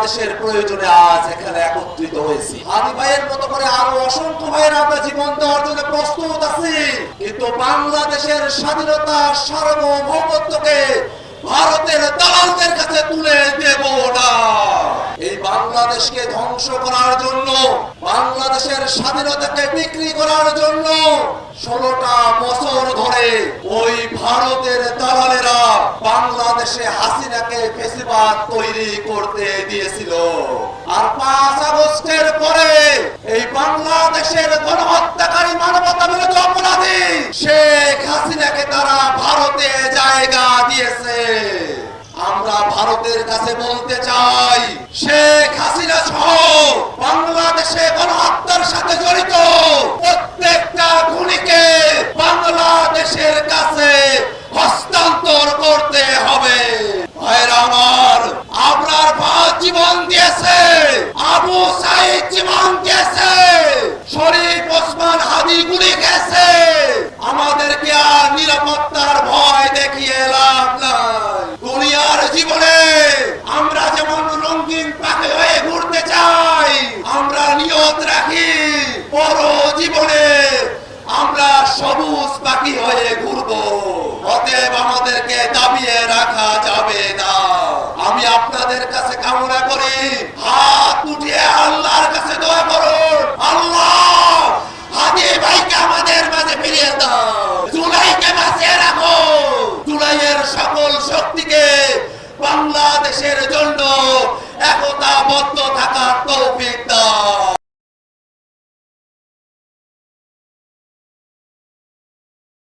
বাংলাদেশের প্রয়োজনে আজ এখানে একত্রিত হয়েছি। হাদি ভাইয়ের মতো করে আরো অসংখ্য ভাইয়ের আমরা জীবন দেওয়ার জন্য প্রস্তুত আছি, কিন্তু বাংলাদেশের স্বাধীনতা সার্বভৌমত্বকে ভারতের দালালদের কাছে তুলে দেব না। এই বাংলাদেশকে ধ্বংস করার জন্য, বাংলাদেশের স্বাধীনতাকে বিক্রি করার জন্য 16টা বছর ধরে ওই ভারতের দালালেরা বাংলাদেশে হাসিনাকে ফেসিবাদ তৈরি করতে দিয়েছিল। আর 5 আগস্টের পরে এই বাংলাদেশের গণহত্যাকারী, মানবতা বিরোধী অপরাধী শেখ হাসিনাকে তারা ভারতে জায়গা দিয়েছে। আমরা ভারতের কাছে বলতে চাই, শেখ হাসিনা সহ বাংলাদেশে গণহত্যার সাথে জড়িত প্রত্যেকটা খুনিকে বাংলাদেশের কাছে হস্তান্তর করতে হবে। ভাইরা আমার, আপনার ভাই জীবন দিয়েছে, আবু সাইদ জীবন দিয়েছে, শরীফ ওসমান হাদি গুলি গেছে। আমাদেরকে আর নিরাপত্তার ভয় দেখিয়ে লাভ নাই। দুনিয়ার জীবনে আমরা যেমন রঙিন পাখি হয়ে ঘুরতে চাই, আমরা নিয়ত রাখি পর জীবনে আমরা সবুজ পাখি হয়ে ঘুরবো। অতএব আমাদেরকে দাবিয়ে রাখা যাবে না। আমি আপনাদের কাছে কামনা করি, হাত উঠিয়ে আল্লাহর কাছে দোয়া করুন, আল্লাহ হাদি ভাইকে আমাদের মাঝে ফিরিয়ে দাও, জুলাইকে বাঁচিয়ে রাখো, জুলাইয়ের সকল শক্তিকে বাংলাদেশের জন্য একতাবদ্ধ থাকার তৌফিক